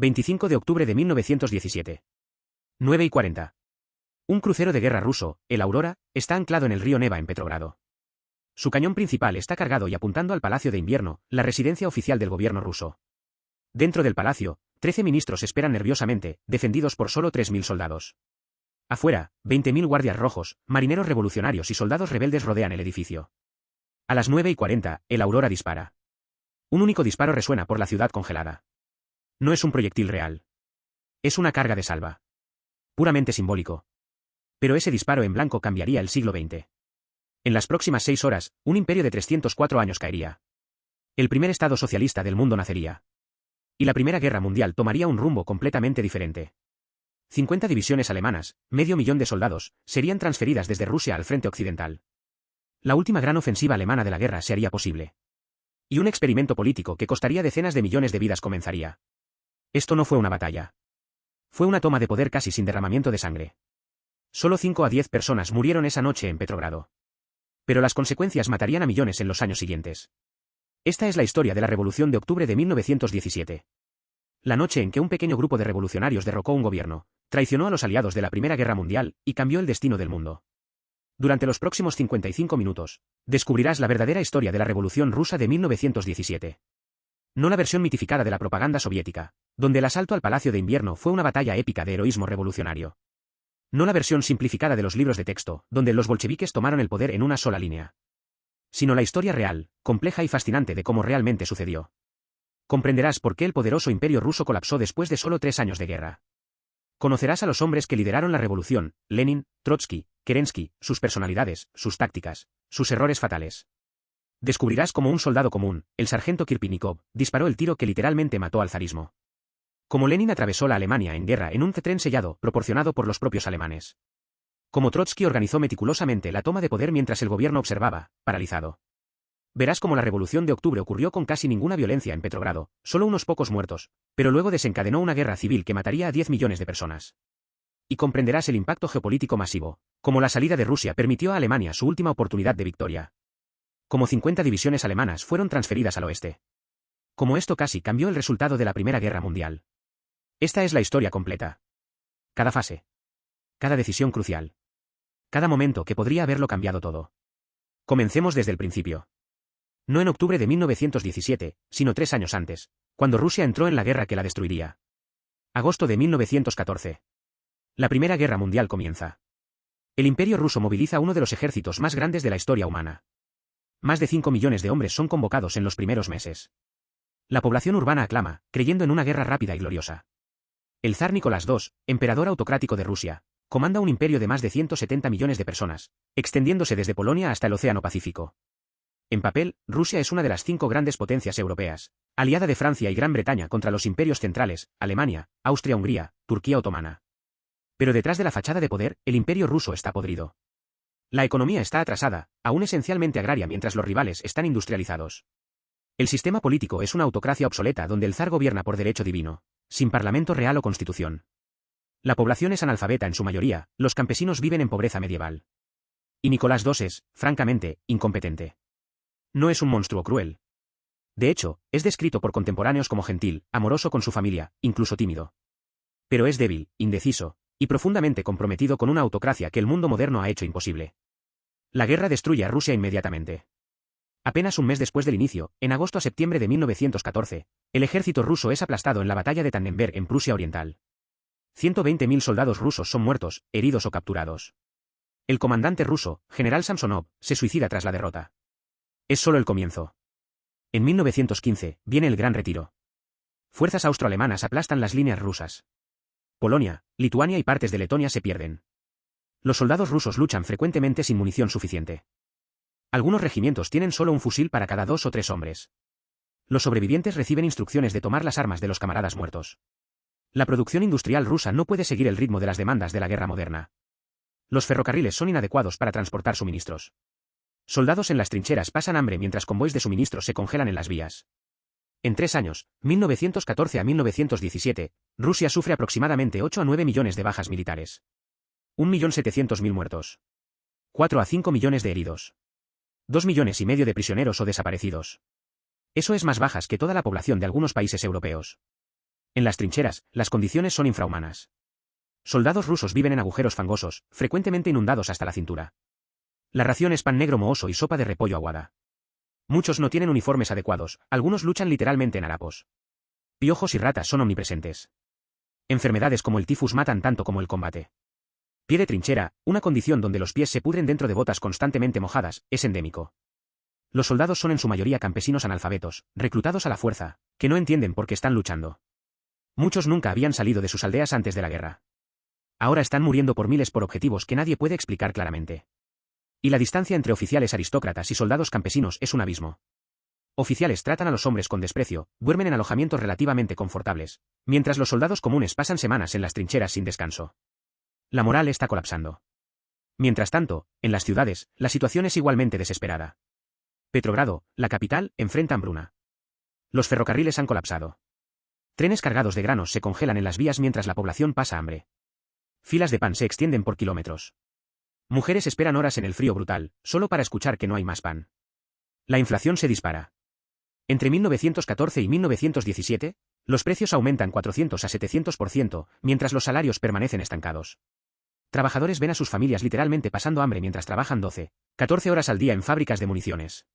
25 de octubre de 1917. 9:40. Un crucero de guerra ruso, el Aurora, está anclado en el río Neva en Petrogrado. Su cañón principal está cargado y apuntando al Palacio de Invierno, la residencia oficial del gobierno ruso. Dentro del palacio, 13 ministros esperan nerviosamente, defendidos por solo 3.000 soldados. Afuera, 20.000 guardias rojos, marineros revolucionarios y soldados rebeldes rodean el edificio. A las 9:40, el Aurora dispara. Un único disparo resuena por la ciudad congelada. No es un proyectil real. Es una carga de salva. Puramente simbólico. Pero ese disparo en blanco cambiaría el siglo XX. En las próximas 6 horas, un imperio de 304 años caería. El primer estado socialista del mundo nacería. Y la Primera Guerra Mundial tomaría un rumbo completamente diferente. 50 divisiones alemanas, 500.000 de soldados, serían transferidas desde Rusia al frente occidental. La última gran ofensiva alemana de la guerra se haría posible. Y un experimento político que costaría decenas de millones de vidas comenzaría. Esto no fue una batalla. Fue una toma de poder casi sin derramamiento de sangre. Solo 5 a 10 personas murieron esa noche en Petrogrado. Pero las consecuencias matarían a millones en los años siguientes. Esta es la historia de la Revolución de Octubre de 1917. La noche en que un pequeño grupo de revolucionarios derrocó un gobierno, traicionó a los aliados de la Primera Guerra Mundial y cambió el destino del mundo. Durante los próximos 55 minutos, descubrirás la verdadera historia de la Revolución Rusa de 1917. No la versión mitificada de la propaganda soviética, donde el asalto al Palacio de Invierno fue una batalla épica de heroísmo revolucionario. No la versión simplificada de los libros de texto, donde los bolcheviques tomaron el poder en una sola línea. Sino la historia real, compleja y fascinante de cómo realmente sucedió. Comprenderás por qué el poderoso imperio ruso colapsó después de solo 3 años de guerra. Conocerás a los hombres que lideraron la revolución, Lenin, Trotsky, Kerensky, sus personalidades, sus tácticas, sus errores fatales. Descubrirás cómo un soldado común, el sargento Kirpinikov, disparó el tiro que literalmente mató al zarismo. Cómo Lenin atravesó la Alemania en guerra en un tren sellado, proporcionado por los propios alemanes. Cómo Trotsky organizó meticulosamente la toma de poder mientras el gobierno observaba, paralizado. Verás cómo la Revolución de Octubre ocurrió con casi ninguna violencia en Petrogrado, solo unos pocos muertos, pero luego desencadenó una guerra civil que mataría a 10 millones de personas. Y comprenderás el impacto geopolítico masivo, cómo la salida de Rusia permitió a Alemania su última oportunidad de victoria. Cómo 50 divisiones alemanas fueron transferidas al oeste. Cómo esto casi cambió el resultado de la Primera Guerra Mundial. Esta es la historia completa. Cada fase. Cada decisión crucial. Cada momento que podría haberlo cambiado todo. Comencemos desde el principio. No en octubre de 1917, sino 3 años antes, cuando Rusia entró en la guerra que la destruiría. Agosto de 1914. La Primera Guerra Mundial comienza. El Imperio ruso moviliza uno de los ejércitos más grandes de la historia humana. Más de 5 millones de hombres son convocados en los primeros meses. La población urbana aclama, creyendo en una guerra rápida y gloriosa. El zar Nicolás II, emperador autocrático de Rusia, comanda un imperio de más de 170 millones de personas, extendiéndose desde Polonia hasta el Océano Pacífico. En papel, Rusia es una de las 5 grandes potencias europeas, aliada de Francia y Gran Bretaña contra los imperios centrales, Alemania, Austria-Hungría, Turquía otomana. Pero detrás de la fachada de poder, el imperio ruso está podrido. La economía está atrasada, aún esencialmente agraria mientras los rivales están industrializados. El sistema político es una autocracia obsoleta donde el zar gobierna por derecho divino, sin parlamento real o constitución. La población es analfabeta en su mayoría, los campesinos viven en pobreza medieval. Y Nicolás II es, francamente, incompetente. No es un monstruo cruel. De hecho, es descrito por contemporáneos como gentil, amoroso con su familia, incluso tímido. Pero es débil, indeciso, y profundamente comprometido con una autocracia que el mundo moderno ha hecho imposible. La guerra destruye a Rusia inmediatamente. Apenas un mes después del inicio, en agosto a septiembre de 1914, el ejército ruso es aplastado en la batalla de Tannenberg en Prusia Oriental. 120.000 soldados rusos son muertos, heridos o capturados. El comandante ruso, general Samsonov, se suicida tras la derrota. Es solo el comienzo. En 1915, viene el Gran Retiro. Fuerzas austroalemanas aplastan las líneas rusas. Polonia, Lituania y partes de Letonia se pierden. Los soldados rusos luchan frecuentemente sin munición suficiente. Algunos regimientos tienen solo un fusil para cada 2 o 3 hombres. Los sobrevivientes reciben instrucciones de tomar las armas de los camaradas muertos. La producción industrial rusa no puede seguir el ritmo de las demandas de la guerra moderna. Los ferrocarriles son inadecuados para transportar suministros. Soldados en las trincheras pasan hambre mientras convoys de suministros se congelan en las vías. En 3 años, 1914 a 1917, Rusia sufre aproximadamente 8 a 9 millones de bajas militares. 1.700.000 muertos. 4 a 5 millones de heridos. 2,5 millones de prisioneros o desaparecidos. Eso es más bajas que toda la población de algunos países europeos. En las trincheras, las condiciones son infrahumanas. Soldados rusos viven en agujeros fangosos, frecuentemente inundados hasta la cintura. La ración es pan negro mohoso y sopa de repollo aguada. Muchos no tienen uniformes adecuados, algunos luchan literalmente en harapos. Piojos y ratas son omnipresentes. Enfermedades como el tifus matan tanto como el combate. Pie de trinchera, una condición donde los pies se pudren dentro de botas constantemente mojadas, es endémico. Los soldados son en su mayoría campesinos analfabetos, reclutados a la fuerza, que no entienden por qué están luchando. Muchos nunca habían salido de sus aldeas antes de la guerra. Ahora están muriendo por miles por objetivos que nadie puede explicar claramente. Y la distancia entre oficiales aristócratas y soldados campesinos es un abismo. Oficiales tratan a los hombres con desprecio, duermen en alojamientos relativamente confortables, mientras los soldados comunes pasan semanas en las trincheras sin descanso. La moral está colapsando. Mientras tanto, en las ciudades, la situación es igualmente desesperada. Petrogrado, la capital, enfrenta hambruna. Los ferrocarriles han colapsado. Trenes cargados de granos se congelan en las vías mientras la población pasa hambre. Filas de pan se extienden por kilómetros. Mujeres esperan horas en el frío brutal, solo para escuchar que no hay más pan. La inflación se dispara. Entre 1914 y 1917, los precios aumentan 400 a 700%, mientras los salarios permanecen estancados. Trabajadores ven a sus familias literalmente pasando hambre mientras trabajan 12, 14 horas al día en fábricas de municiones.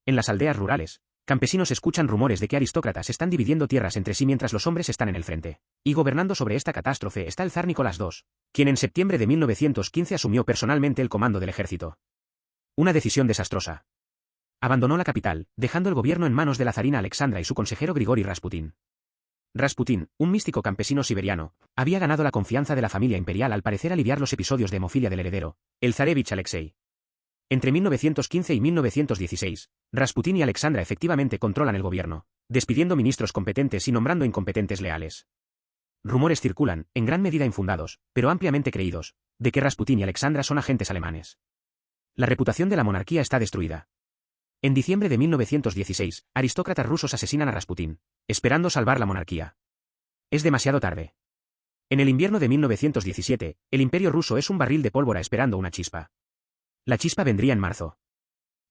En las aldeas rurales, campesinos escuchan rumores de que aristócratas están dividiendo tierras entre sí mientras los hombres están en el frente. Y gobernando sobre esta catástrofe está el zar Nicolás II, quien en septiembre de 1915 asumió personalmente el comando del ejército. Una decisión desastrosa. Abandonó la capital, dejando el gobierno en manos de la zarina Alexandra y su consejero Grigori Rasputín. Rasputín, un místico campesino siberiano, había ganado la confianza de la familia imperial al parecer aliviar los episodios de hemofilia del heredero, el zarevich Alexei. Entre 1915 y 1916, Rasputín y Alexandra efectivamente controlan el gobierno, despidiendo ministros competentes y nombrando incompetentes leales. Rumores circulan, en gran medida infundados, pero ampliamente creídos, de que Rasputín y Alexandra son agentes alemanes. La reputación de la monarquía está destruida. En diciembre de 1916, aristócratas rusos asesinan a Rasputín, esperando salvar la monarquía. Es demasiado tarde. En el invierno de 1917, el imperio ruso es un barril de pólvora esperando una chispa. La chispa vendría en marzo.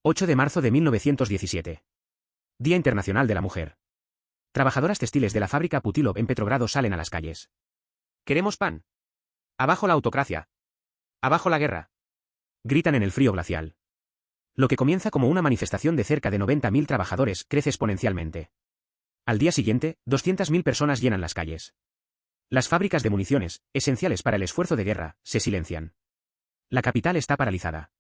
8 de marzo de 1917. Día Internacional de la Mujer. Trabajadoras textiles de la fábrica Putilov en Petrogrado salen a las calles. ¡Queremos pan! ¡Abajo la autocracia! ¡Abajo la guerra! Gritan en el frío glacial. Lo que comienza como una manifestación de cerca de 90.000 trabajadores crece exponencialmente. Al día siguiente, 200.000 personas llenan las calles. Las fábricas de municiones, esenciales para el esfuerzo de guerra, se silencian. La capital está paralizada.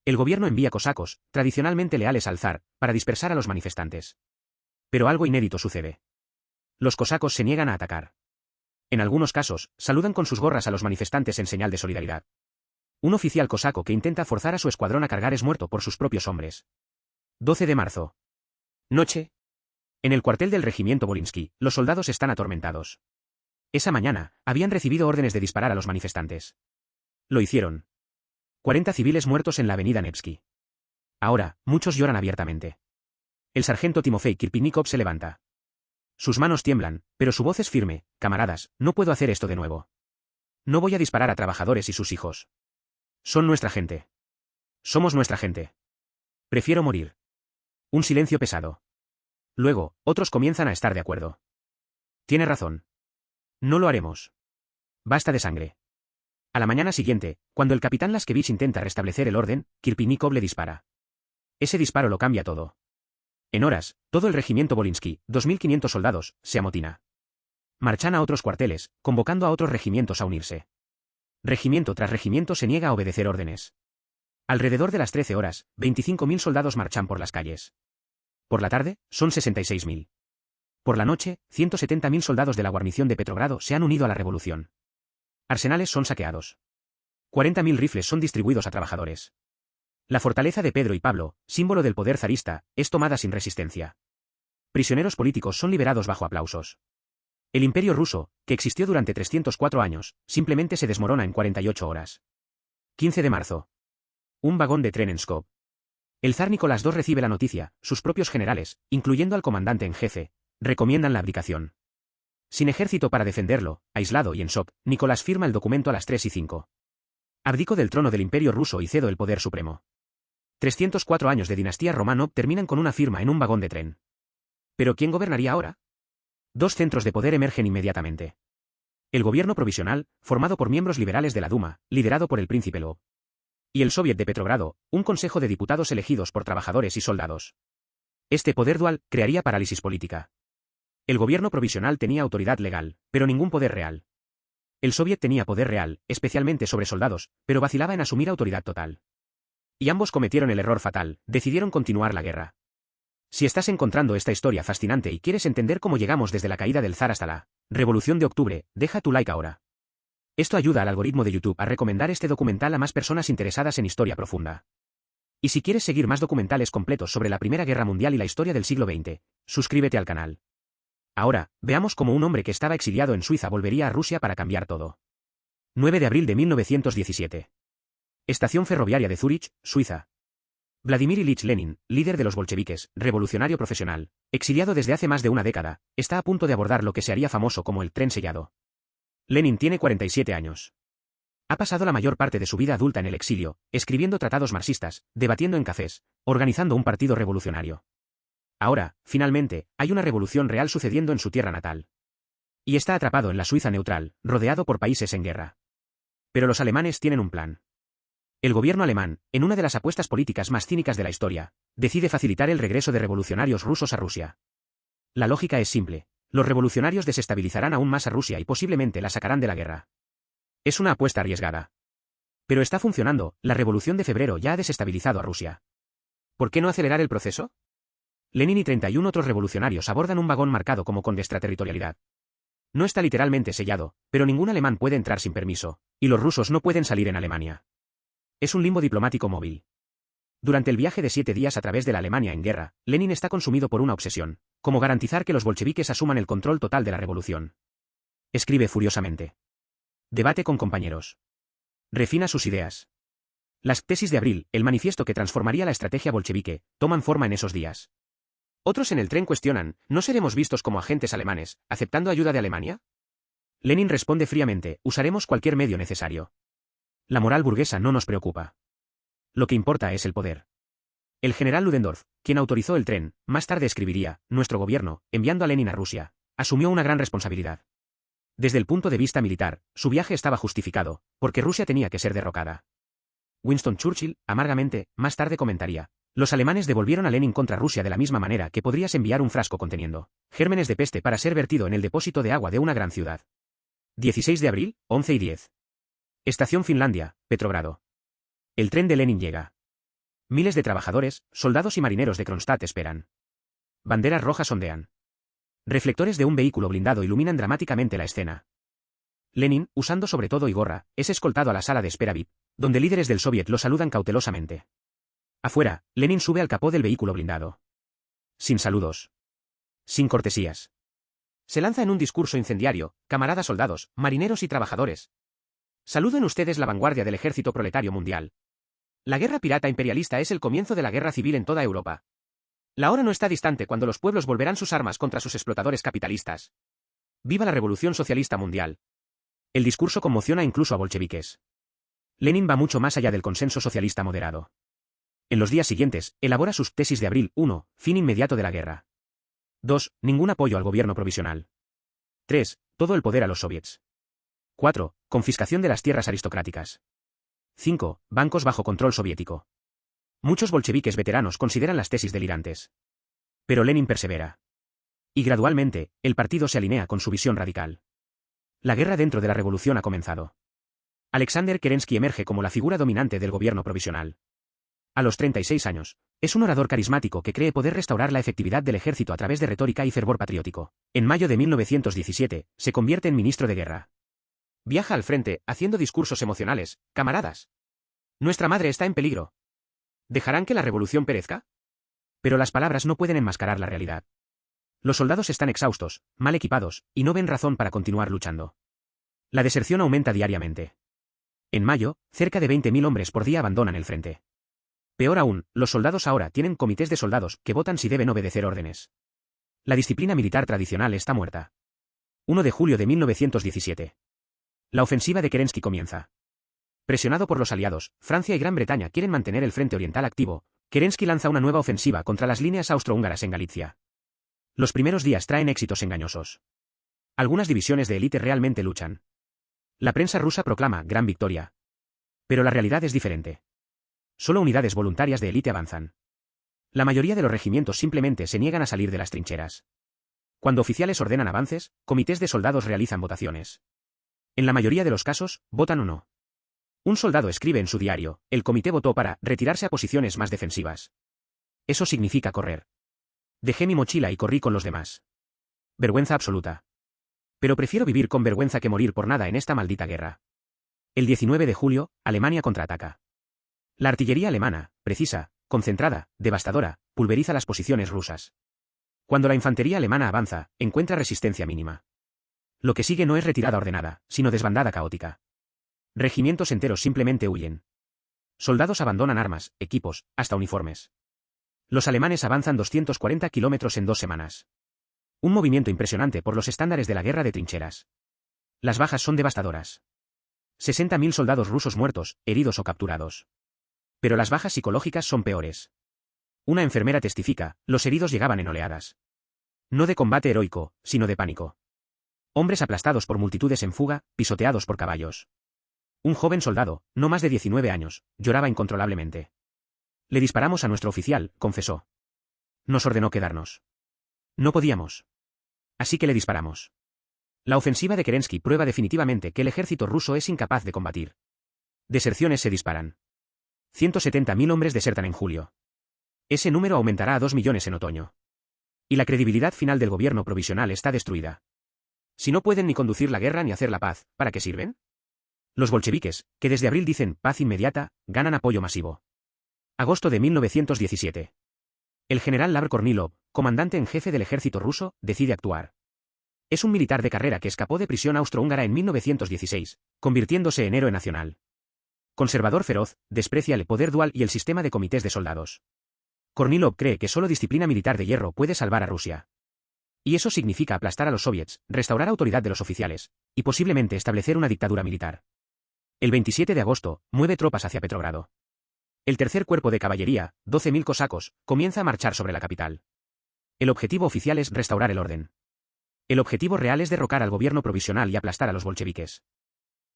El gobierno envía cosacos, tradicionalmente leales al zar, para dispersar a los manifestantes. Pero algo inédito sucede. Los cosacos se niegan a atacar. En algunos casos, saludan con sus gorras a los manifestantes en señal de solidaridad. Un oficial cosaco que intenta forzar a su escuadrón a cargar es muerto por sus propios hombres. 12 de marzo. Noche. En el cuartel del regimiento Volinsky, los soldados están atormentados. Esa mañana, habían recibido órdenes de disparar a los manifestantes. Lo hicieron. 40 civiles muertos en la avenida Nevsky. Ahora, muchos lloran abiertamente. El sargento Timofey Kirpinnikov se levanta. Sus manos tiemblan, pero su voz es firme. Camaradas, no puedo hacer esto de nuevo. No voy a disparar a trabajadores y sus hijos. Son nuestra gente. Somos nuestra gente. Prefiero morir. Un silencio pesado. Luego, otros comienzan a estar de acuerdo. Tiene razón. No lo haremos. Basta de sangre. A la mañana siguiente, cuando el capitán Laskevich intenta restablecer el orden, Kirpinnikov le dispara. Ese disparo lo cambia todo. En horas, todo el regimiento Volinsky, 2.500 soldados, se amotina. Marchan a otros cuarteles, convocando a otros regimientos a unirse. Regimiento tras regimiento se niega a obedecer órdenes. Alrededor de las 13 horas, 25.000 soldados marchan por las calles. Por la tarde, son 66.000. Por la noche, 170.000 soldados de la guarnición de Petrogrado se han unido a la revolución. Arsenales son saqueados. 40.000 rifles son distribuidos a trabajadores. La fortaleza de Pedro y Pablo, símbolo del poder zarista, es tomada sin resistencia. Prisioneros políticos son liberados bajo aplausos. El imperio ruso, que existió durante 304 años, simplemente se desmorona en 48 horas. 15 de marzo. Un vagón de tren en Pskov. El zar Nicolás II recibe la noticia, sus propios generales, incluyendo al comandante en jefe, recomiendan la abdicación. Sin ejército para defenderlo, aislado y en shock, Nicolás firma el documento a las 3:05. Abdico del trono del imperio ruso y cedo el poder supremo. 304 años de dinastía Románov terminan con una firma en un vagón de tren. ¿Pero quién gobernaría ahora? Dos centros de poder emergen inmediatamente. El gobierno provisional, formado por miembros liberales de la Duma, liderado por el príncipe Lvov. Y el Soviet de Petrogrado, un consejo de diputados elegidos por trabajadores y soldados. Este poder dual crearía parálisis política. El gobierno provisional tenía autoridad legal, pero ningún poder real. El Soviet tenía poder real, especialmente sobre soldados, pero vacilaba en asumir autoridad total. Y ambos cometieron el error fatal, decidieron continuar la guerra. Si estás encontrando esta historia fascinante y quieres entender cómo llegamos desde la caída del zar hasta la Revolución de Octubre, deja tu like ahora. Esto ayuda al algoritmo de YouTube a recomendar este documental a más personas interesadas en historia profunda. Y si quieres seguir más documentales completos sobre la Primera Guerra Mundial y la historia del siglo XX, suscríbete al canal. Ahora, veamos cómo un hombre que estaba exiliado en Suiza volvería a Rusia para cambiar todo. 9 de abril de 1917. Estación ferroviaria de Zúrich, Suiza. Vladimir Ilich Lenin, líder de los bolcheviques, revolucionario profesional, exiliado desde hace más de una década, está a punto de abordar lo que se haría famoso como el tren sellado. Lenin tiene 47 años. Ha pasado la mayor parte de su vida adulta en el exilio, escribiendo tratados marxistas, debatiendo en cafés, organizando un partido revolucionario. Ahora, finalmente, hay una revolución real sucediendo en su tierra natal. Y está atrapado en la Suiza neutral, rodeado por países en guerra. Pero los alemanes tienen un plan. El gobierno alemán, en una de las apuestas políticas más cínicas de la historia, decide facilitar el regreso de revolucionarios rusos a Rusia. La lógica es simple. Los revolucionarios desestabilizarán aún más a Rusia y posiblemente la sacarán de la guerra. Es una apuesta arriesgada. Pero está funcionando, la Revolución de Febrero ya ha desestabilizado a Rusia. ¿Por qué no acelerar el proceso? Lenin y 31 otros revolucionarios abordan un vagón marcado como con extraterritorialidad. No está literalmente sellado, pero ningún alemán puede entrar sin permiso, y los rusos no pueden salir en Alemania. Es un limbo diplomático móvil. Durante el viaje de 7 días a través de la Alemania en guerra, Lenin está consumido por una obsesión, como garantizar que los bolcheviques asuman el control total de la revolución. Escribe furiosamente. Debate con compañeros. Refina sus ideas. Las tesis de abril, el manifiesto que transformaría la estrategia bolchevique, toman forma en esos días. Otros en el tren cuestionan, ¿no seremos vistos como agentes alemanes, aceptando ayuda de Alemania? Lenin responde fríamente, usaremos cualquier medio necesario. La moral burguesa no nos preocupa. Lo que importa es el poder. El general Ludendorff, quien autorizó el tren, más tarde escribiría, nuestro gobierno, enviando a Lenin a Rusia, asumió una gran responsabilidad. Desde el punto de vista militar, su viaje estaba justificado, porque Rusia tenía que ser derrocada. Winston Churchill, amargamente, más tarde comentaría, los alemanes devolvieron a Lenin contra Rusia de la misma manera que podrías enviar un frasco conteniendo gérmenes de peste para ser vertido en el depósito de agua de una gran ciudad. 16 de abril, 11:10. Estación Finlandia, Petrogrado. El tren de Lenin llega. Miles de trabajadores, soldados y marineros de Kronstadt esperan. Banderas rojas ondean. Reflectores de un vehículo blindado iluminan dramáticamente la escena. Lenin, usando sobre todo y gorra, es escoltado a la sala de espera VIP, donde líderes del Soviet lo saludan cautelosamente. Afuera, Lenin sube al capó del vehículo blindado. Sin saludos. Sin cortesías. Se lanza en un discurso incendiario, camaradas soldados, marineros y trabajadores. Saluden ustedes la vanguardia del ejército proletario mundial. La guerra pirata imperialista es el comienzo de la guerra civil en toda Europa. La hora no está distante cuando los pueblos volverán sus armas contra sus explotadores capitalistas. ¡Viva la revolución socialista mundial! El discurso conmociona incluso a bolcheviques. Lenin va mucho más allá del consenso socialista moderado. En los días siguientes, elabora sus tesis de abril. 1. Fin inmediato de la guerra. 2. Ningún apoyo al gobierno provisional. 3. Todo el poder a los soviets. 4. Confiscación de las tierras aristocráticas. 5. Bancos bajo control soviético. Muchos bolcheviques veteranos consideran las tesis delirantes. Pero Lenin persevera. Y gradualmente, el partido se alinea con su visión radical. La guerra dentro de la revolución ha comenzado. Alexander Kerensky emerge como la figura dominante del gobierno provisional. A los 36 años, es un orador carismático que cree poder restaurar la efectividad del ejército a través de retórica y fervor patriótico. En mayo de 1917, se convierte en ministro de guerra. Viaja al frente, haciendo discursos emocionales. Camaradas. Nuestra madre está en peligro. ¿Dejarán que la revolución perezca? Pero las palabras no pueden enmascarar la realidad. Los soldados están exhaustos, mal equipados, y no ven razón para continuar luchando. La deserción aumenta diariamente. En mayo, cerca de 20.000 hombres por día abandonan el frente. Peor aún, los soldados ahora tienen comités de soldados que votan si deben obedecer órdenes. La disciplina militar tradicional está muerta. 1 de julio de 1917. La ofensiva de Kerensky comienza. Presionado por los aliados, Francia y Gran Bretaña quieren mantener el frente oriental activo. Kerensky lanza una nueva ofensiva contra las líneas austrohúngaras en Galicia. Los primeros días traen éxitos engañosos. Algunas divisiones de élite realmente luchan. La prensa rusa proclama gran victoria. Pero la realidad es diferente. Solo unidades voluntarias de élite avanzan. La mayoría de los regimientos simplemente se niegan a salir de las trincheras. Cuando oficiales ordenan avances, comités de soldados realizan votaciones. En la mayoría de los casos, votan o no. Un soldado escribe en su diario, el comité votó para retirarse a posiciones más defensivas. Eso significa correr. Dejé mi mochila y corrí con los demás. Vergüenza absoluta. Pero prefiero vivir con vergüenza que morir por nada en esta maldita guerra. El 19 de julio, Alemania contraataca. La artillería alemana, precisa, concentrada, devastadora, pulveriza las posiciones rusas. Cuando la infantería alemana avanza, encuentra resistencia mínima. Lo que sigue no es retirada ordenada, sino desbandada caótica. Regimientos enteros simplemente huyen. Soldados abandonan armas, equipos, hasta uniformes. Los alemanes avanzan 240 kilómetros en 2 semanas. Un movimiento impresionante por los estándares de la guerra de trincheras. Las bajas son devastadoras. 60.000 soldados rusos muertos, heridos o capturados. Pero las bajas psicológicas son peores. Una enfermera testifica, los heridos llegaban en oleadas. No de combate heroico, sino de pánico. Hombres aplastados por multitudes en fuga, pisoteados por caballos. Un joven soldado, no más de 19 años, lloraba incontrolablemente. Le disparamos a nuestro oficial, confesó. Nos ordenó quedarnos. No podíamos. Así que le disparamos. La ofensiva de Kerensky prueba definitivamente que el ejército ruso es incapaz de combatir. Deserciones se disparan. 170.000 hombres desertan en julio. Ese número aumentará a 2 millones en otoño. Y la credibilidad final del gobierno provisional está destruida. Si no pueden ni conducir la guerra ni hacer la paz, ¿para qué sirven? Los bolcheviques, que desde abril dicen paz inmediata, ganan apoyo masivo. Agosto de 1917. El general Lav Kornilov, comandante en jefe del ejército ruso, decide actuar. Es un militar de carrera que escapó de prisión austrohúngara en 1916, convirtiéndose en héroe nacional. Conservador feroz, desprecia el poder dual y el sistema de comités de soldados. Kornilov cree que solo disciplina militar de hierro puede salvar a Rusia. Y eso significa aplastar a los soviets, restaurar autoridad de los oficiales, y posiblemente establecer una dictadura militar. El 27 de agosto, mueve tropas hacia Petrogrado. El tercer cuerpo de caballería, 12.000 cosacos, comienza a marchar sobre la capital. El objetivo oficial es restaurar el orden. El objetivo real es derrocar al gobierno provisional y aplastar a los bolcheviques.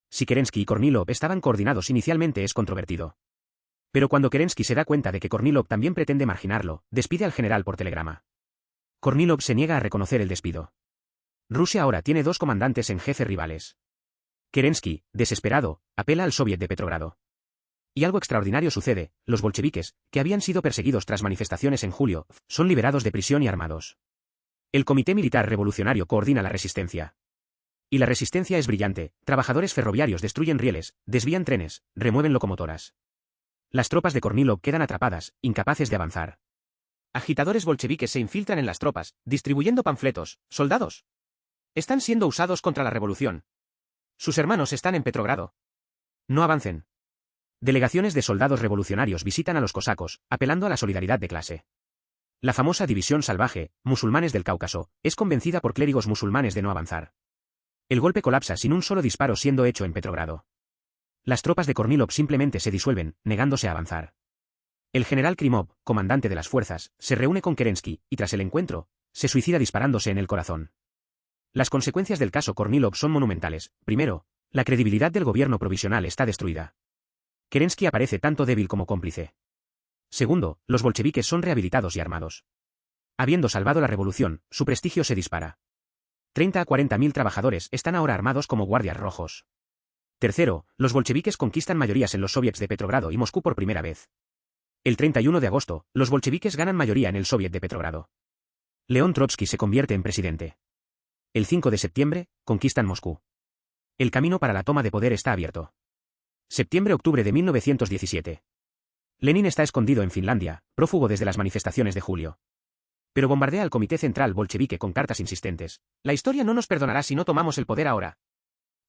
Si Kerensky y Kornilov estaban coordinados inicialmente es controvertido. Pero cuando Kerensky se da cuenta de que Kornilov también pretende marginarlo, despide al general por telegrama. Kornilov se niega a reconocer el despido. Rusia ahora tiene 2 comandantes en jefe rivales. Kerensky, desesperado, apela al Soviet de Petrogrado. Y algo extraordinario sucede, los bolcheviques, que habían sido perseguidos tras manifestaciones en julio, son liberados de prisión y armados. El Comité Militar Revolucionario coordina la resistencia. Y la resistencia es brillante, trabajadores ferroviarios destruyen rieles, desvían trenes, remueven locomotoras. Las tropas de Kornilov quedan atrapadas, incapaces de avanzar. Agitadores bolcheviques se infiltran en las tropas, distribuyendo panfletos, soldados. Están siendo usados contra la revolución. Sus hermanos están en Petrogrado. No avancen. Delegaciones de soldados revolucionarios visitan a los cosacos, apelando a la solidaridad de clase. La famosa división salvaje, musulmanes del Cáucaso, es convencida por clérigos musulmanes de no avanzar. El golpe colapsa sin un solo disparo siendo hecho en Petrogrado. Las tropas de Kornilov simplemente se disuelven, negándose a avanzar. El general Krimov, comandante de las fuerzas, se reúne con Kerensky, y tras el encuentro, se suicida disparándose en el corazón. Las consecuencias del caso Kornilov son monumentales. Primero, la credibilidad del gobierno provisional está destruida. Kerensky aparece tanto débil como cómplice. Segundo, los bolcheviques son rehabilitados y armados. Habiendo salvado la revolución, su prestigio se dispara. 30 a 40.000 trabajadores están ahora armados como guardias rojos. Tercero, los bolcheviques conquistan mayorías en los soviets de Petrogrado y Moscú por primera vez. El 31 de agosto, los bolcheviques ganan mayoría en el soviet de Petrogrado. León Trotsky se convierte en presidente. El 5 de septiembre, conquistan Moscú. El camino para la toma de poder está abierto. Septiembre-octubre de 1917. Lenin está escondido en Finlandia, prófugo desde las manifestaciones de julio. Pero bombardea al Comité Central bolchevique con cartas insistentes. La historia no nos perdonará si no tomamos el poder ahora.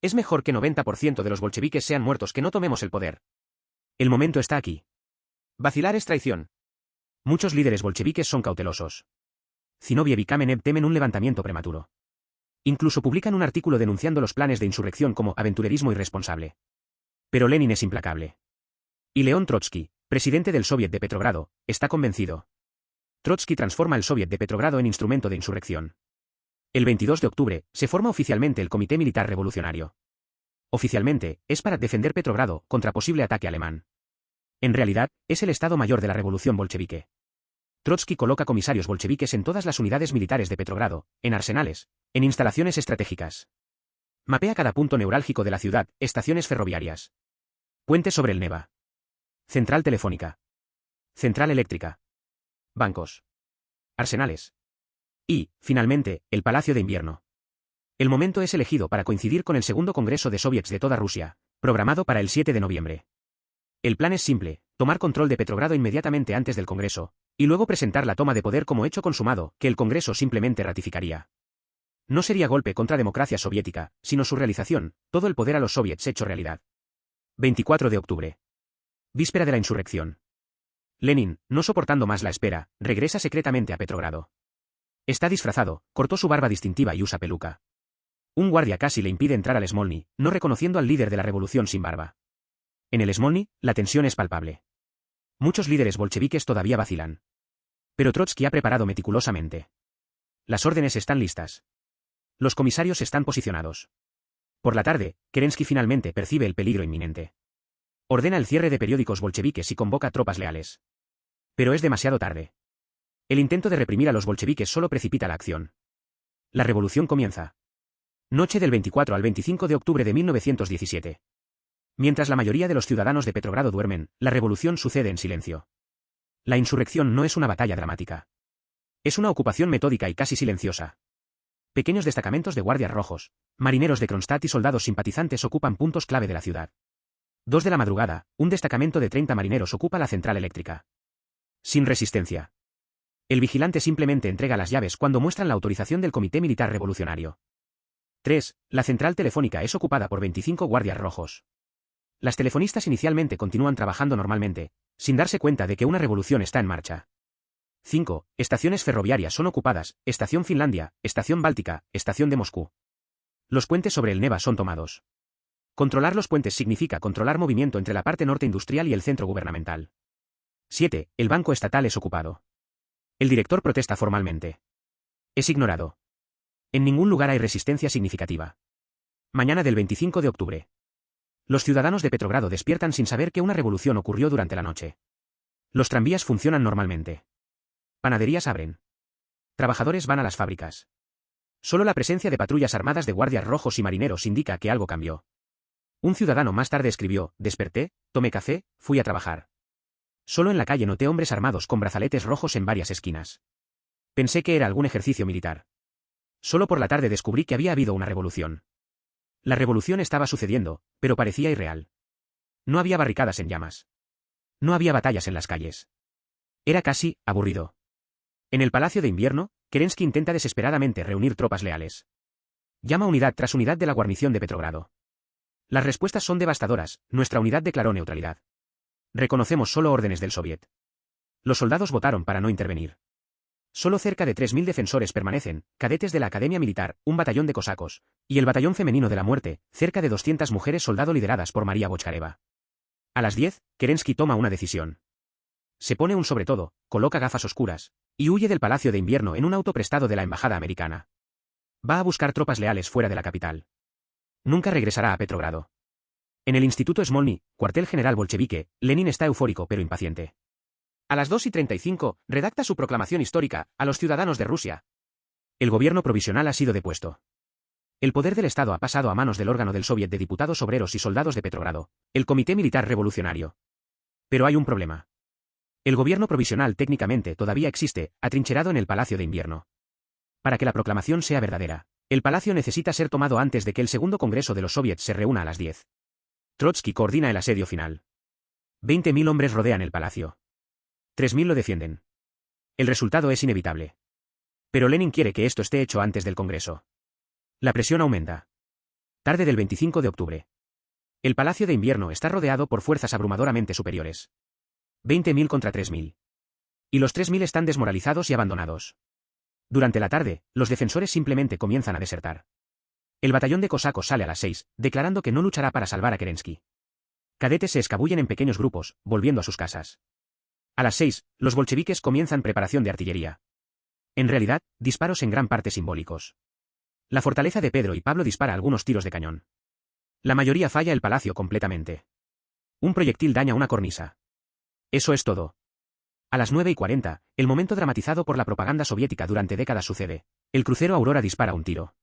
Es mejor que 90% de los bolcheviques sean muertos que no tomemos el poder. El momento está aquí. Vacilar es traición. Muchos líderes bolcheviques son cautelosos. Zinoviev y Kamenev temen un levantamiento prematuro. Incluso publican un artículo denunciando los planes de insurrección como aventurerismo irresponsable. Pero Lenin es implacable. Y León Trotsky, presidente del Soviet de Petrogrado, está convencido. Trotsky transforma el Soviet de Petrogrado en instrumento de insurrección. El 22 de octubre, se forma oficialmente el Comité Militar Revolucionario. Oficialmente, es para defender Petrogrado contra posible ataque alemán. En realidad, es el Estado Mayor de la Revolución Bolchevique. Trotsky coloca comisarios bolcheviques en todas las unidades militares de Petrogrado, en arsenales, en instalaciones estratégicas. Mapea cada punto neurálgico de la ciudad, estaciones ferroviarias. Puente sobre el Neva. Central telefónica. Central eléctrica. Bancos. Arsenales. Y, finalmente, el Palacio de Invierno. El momento es elegido para coincidir con el segundo Congreso de Soviets de toda Rusia, programado para el 7 de noviembre. El plan es simple, tomar control de Petrogrado inmediatamente antes del Congreso, y luego presentar la toma de poder como hecho consumado, que el Congreso simplemente ratificaría. No sería golpe contra democracia soviética, sino su realización, todo el poder a los soviets hecho realidad. 24 de octubre. Víspera de la insurrección. Lenin, no soportando más la espera, regresa secretamente a Petrogrado. Está disfrazado, cortó su barba distintiva y usa peluca. Un guardia casi le impide entrar al Smolny, no reconociendo al líder de la revolución sin barba. En el Smolny, la tensión es palpable. Muchos líderes bolcheviques todavía vacilan. Pero Trotsky ha preparado meticulosamente. Las órdenes están listas. Los comisarios están posicionados. Por la tarde, Kerensky finalmente percibe el peligro inminente. Ordena el cierre de periódicos bolcheviques y convoca tropas leales. Pero es demasiado tarde. El intento de reprimir a los bolcheviques solo precipita la acción. La revolución comienza. Noche del 24 al 25 de octubre de 1917. Mientras la mayoría de los ciudadanos de Petrogrado duermen, la revolución sucede en silencio. La insurrección no es una batalla dramática. Es una ocupación metódica y casi silenciosa. Pequeños destacamentos de guardias rojos, marineros de Kronstadt y soldados simpatizantes ocupan puntos clave de la ciudad. 2 de la madrugada, un destacamento de 30 marineros ocupa la central eléctrica. Sin resistencia. El vigilante simplemente entrega las llaves cuando muestran la autorización del Comité Militar Revolucionario. 3. La central telefónica es ocupada por 25 guardias rojos. Las telefonistas inicialmente continúan trabajando normalmente, sin darse cuenta de que una revolución está en marcha. 5. Estaciones ferroviarias son ocupadas, Estación Finlandia, Estación Báltica, Estación de Moscú. Los puentes sobre el Neva son tomados. Controlar los puentes significa controlar movimiento entre la parte norte industrial y el centro gubernamental. 7. El banco estatal es ocupado. El director protesta formalmente. Es ignorado. En ningún lugar hay resistencia significativa. Mañana del 25 de octubre. Los ciudadanos de Petrogrado despiertan sin saber que una revolución ocurrió durante la noche. Los tranvías funcionan normalmente. Panaderías abren. Trabajadores van a las fábricas. Solo la presencia de patrullas armadas de guardias rojos y marineros indica que algo cambió. Un ciudadano más tarde escribió: desperté, tomé café, fui a trabajar. Solo en la calle noté hombres armados con brazaletes rojos en varias esquinas. Pensé que era algún ejercicio militar. Solo por la tarde descubrí que había habido una revolución. La revolución estaba sucediendo, pero parecía irreal. No había barricadas en llamas. No había batallas en las calles. Era casi aburrido. En el Palacio de Invierno, Kerensky intenta desesperadamente reunir tropas leales. Llama unidad tras unidad de la guarnición de Petrogrado. Las respuestas son devastadoras, nuestra unidad declaró neutralidad. Reconocemos solo órdenes del Soviet. Los soldados votaron para no intervenir. Solo cerca de 3.000 defensores permanecen, cadetes de la Academia Militar, un batallón de cosacos, y el batallón femenino de la muerte, cerca de 200 mujeres soldado lideradas por María Bochkareva. A las 10, Kerensky toma una decisión. Se pone un sobretodo, coloca gafas oscuras, y huye del Palacio de Invierno en un auto prestado de la Embajada Americana. Va a buscar tropas leales fuera de la capital. Nunca regresará a Petrogrado. En el Instituto Smolny, cuartel general bolchevique, Lenin está eufórico pero impaciente. A las 2:35, redacta su proclamación histórica, a los ciudadanos de Rusia. El gobierno provisional ha sido depuesto. El poder del Estado ha pasado a manos del órgano del Soviet de Diputados Obreros y Soldados de Petrogrado, el Comité Militar Revolucionario. Pero hay un problema. El gobierno provisional técnicamente todavía existe, atrincherado en el Palacio de Invierno. Para que la proclamación sea verdadera, el palacio necesita ser tomado antes de que el segundo Congreso de los Soviets se reúna a las 10. Trotsky coordina el asedio final. 20.000 hombres rodean el palacio. 3.000 lo defienden. El resultado es inevitable. Pero Lenin quiere que esto esté hecho antes del Congreso. La presión aumenta. Tarde del 25 de octubre. El Palacio de Invierno está rodeado por fuerzas abrumadoramente superiores. 20.000 contra 3.000. Y los 3.000 están desmoralizados y abandonados. Durante la tarde, los defensores simplemente comienzan a desertar. El batallón de cosacos sale a las 6, declarando que no luchará para salvar a Kerensky. Cadetes se escabullen en pequeños grupos, volviendo a sus casas. A las 6, los bolcheviques comienzan preparación de artillería. En realidad, disparos en gran parte simbólicos. La fortaleza de Pedro y Pablo dispara algunos tiros de cañón. La mayoría falla el palacio completamente. Un proyectil daña una cornisa. Eso es todo. A las 9:40, el momento dramatizado por la propaganda soviética durante décadas sucede. El crucero Aurora dispara un tiro.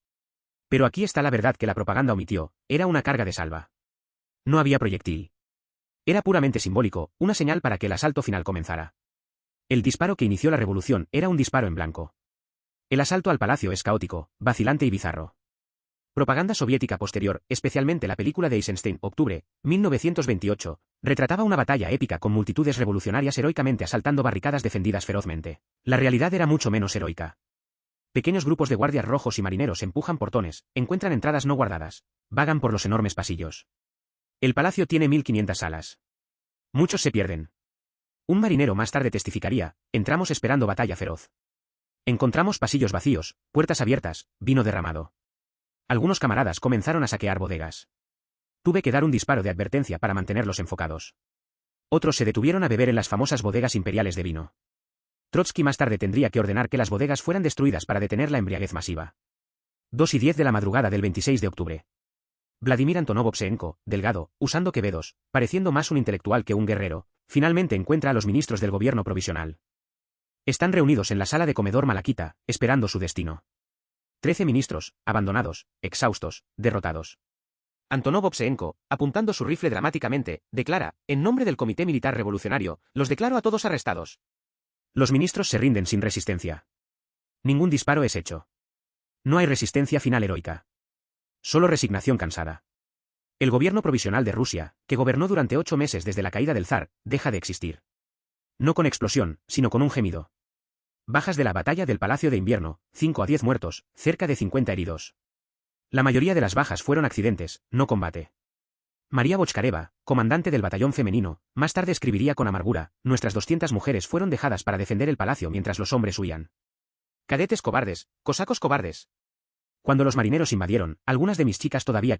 Pero aquí está la verdad que la propaganda omitió, era una carga de salva. No había proyectil. Era puramente simbólico, una señal para que el asalto final comenzara. El disparo que inició la revolución era un disparo en blanco. El asalto al palacio es caótico, vacilante y bizarro. Propaganda soviética posterior, especialmente la película de Eisenstein, octubre, 1928, retrataba una batalla épica con multitudes revolucionarias heroicamente asaltando barricadas defendidas ferozmente. La realidad era mucho menos heroica. Pequeños grupos de guardias rojos y marineros empujan portones, encuentran entradas no guardadas, vagan por los enormes pasillos. El palacio tiene 1500 salas. Muchos se pierden. Un marinero más tarde testificaría, entramos esperando batalla feroz. Encontramos pasillos vacíos, puertas abiertas, vino derramado. Algunos camaradas comenzaron a saquear bodegas. Tuve que dar un disparo de advertencia para mantenerlos enfocados. Otros se detuvieron a beber en las famosas bodegas imperiales de vino. Trotsky más tarde tendría que ordenar que las bodegas fueran destruidas para detener la embriaguez masiva. 2:10 de la madrugada del 26 de octubre. Vladimir Antonov Ovseenko, delgado, usando quevedos, pareciendo más un intelectual que un guerrero, finalmente encuentra a los ministros del gobierno provisional. Están reunidos en la sala de comedor malaquita, esperando su destino. 13 ministros, abandonados, exhaustos, derrotados. Antonov Ovseenko, apuntando su rifle dramáticamente, declara, en nombre del Comité Militar Revolucionario, los declaro a todos arrestados. Los ministros se rinden sin resistencia. Ningún disparo es hecho. No hay resistencia final heroica. Solo resignación cansada. El gobierno provisional de Rusia, que gobernó durante 8 meses desde la caída del zar, deja de existir. No con explosión, sino con un gemido. Bajas de la batalla del Palacio de Invierno, 5 a 10 muertos, cerca de 50 heridos. La mayoría de las bajas fueron accidentes, no combate. María Bochkareva, comandante del batallón femenino, más tarde escribiría con amargura, nuestras 200 mujeres fueron dejadas para defender el palacio mientras los hombres huían. Cadetes cobardes, cosacos cobardes. Cuando los marineros invadieron, algunas de mis chicas todavía